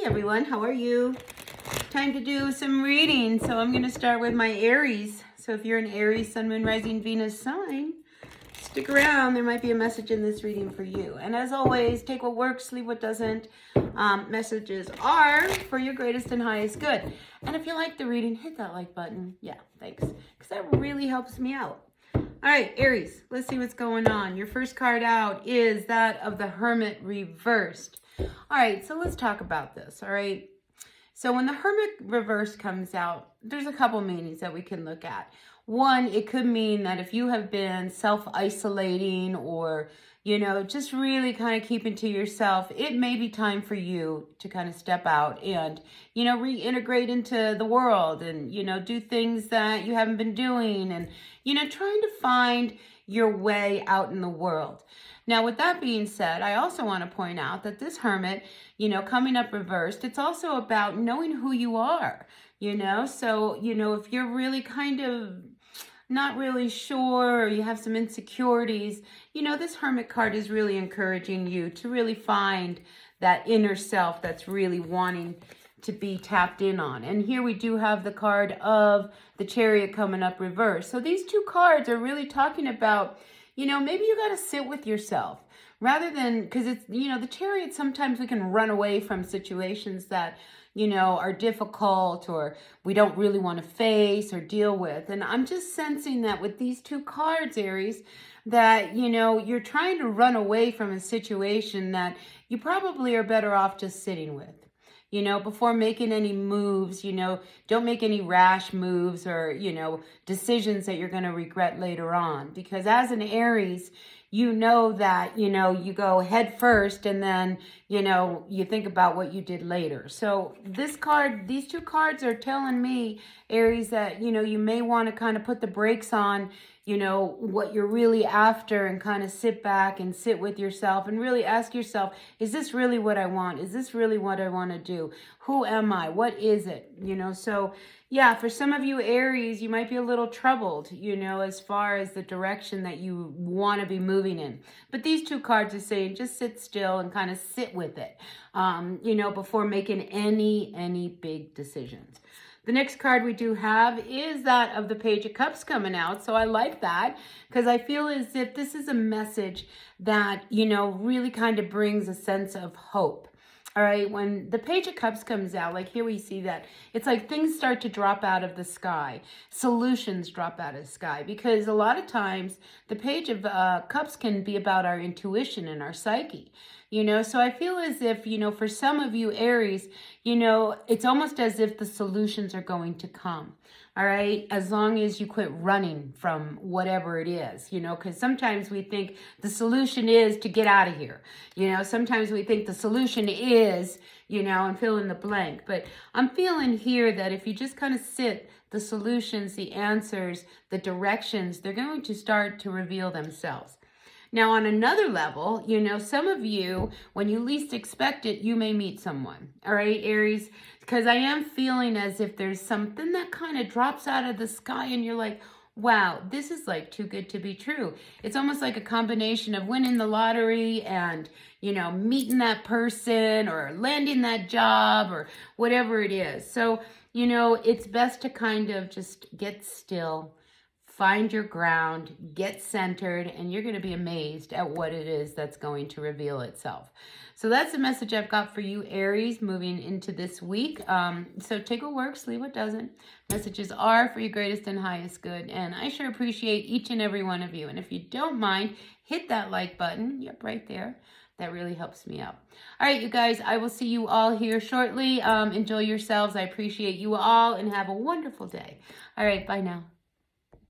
everyone, how are you? Time to do some reading. So I'm going to start with my Aries. So if you're an Aries, Sun, Moon, Rising, Venus sign, stick around. There might be a message in this reading for you. And as always, take what works, leave what doesn't. Messages are for your greatest and highest good. And if you like the reading, hit that like button. Yeah, thanks. Because that really helps me out. All right, Aries, let's see what's going on. Your first card out is that of the Hermit reversed. All right, so let's talk about this, all right? So when the Hermit reverse comes out, there's a couple meanings that we can look at. One, it could mean that if you have been self-isolating or, just really kind of keeping to yourself, it may be time for you to kind of step out and, reintegrate into the world and, do things that you haven't been doing and, trying to find your way out in the world. Now, with that being said, I also want to point out that this Hermit, coming up reversed, it's also about knowing who you are, So, if you're really kind of not really sure or you have some insecurities, this Hermit card is really encouraging you to really find that inner self that's really wanting to be tapped in on. And here we do have the card of the Chariot coming up reverse. So these two cards are really talking about, maybe you got to sit with yourself rather than, because it's, the Chariot, sometimes we can run away from situations that, are difficult or we don't really want to face or deal with. And I'm just sensing that with these two cards, Aries, that, you're trying to run away from a situation that you probably are better off just sitting with. Before making any moves, don't make any rash moves or, decisions that you're going to regret later on. Because as an Aries, that, you go head first and then, you think about what you did later. So these two cards are telling me, Aries, that, you may want to kind of put the brakes on, what you're really after and kind of sit back and sit with yourself and really ask yourself, is this really what I want? Is this really what I want to do? Who am I? What is it? So yeah, for some of you Aries, you might be a little troubled, as far as the direction that you want to be moving in. But these two cards are saying just sit still and kind of sit with it, before making any big decisions. The next card we do have is that of the Page of Cups coming out. So I like that because I feel as if this is a message that, really kind of brings a sense of hope. All right, when the Page of Cups comes out, like here we see that it's like things start to drop out of the sky. Solutions drop out of the sky because a lot of times the Page of Cups can be about our intuition and our psyche. So I feel as if, for some of you Aries, it's almost as if the solutions are going to come. All right, as long as you quit running from whatever it is, because sometimes we think the solution is to get out of here. Sometimes we think the solution is, and fill in the blank. But I'm feeling here that if you just kind of sit, the solutions, the answers, the directions, they're going to start to reveal themselves. Now, on another level, some of you, when you least expect it, you may meet someone. All right, Aries, because I am feeling as if there's something that kind of drops out of the sky and you're like, wow, this is like too good to be true. It's almost like a combination of winning the lottery and, meeting that person or landing that job or whatever it is. So, it's best to kind of just get still, find your ground, get centered, and you're going to be amazed at what it is that's going to reveal itself. So that's the message I've got for you, Aries, moving into this week. So take what works, leave what doesn't. Messages are for your greatest and highest good, and I sure appreciate each and every one of you. And if you don't mind, hit that like button. Yep, right there. That really helps me out. All right, you guys, I will see you all here shortly. Enjoy yourselves. I appreciate you all, and have a wonderful day. All right, bye now.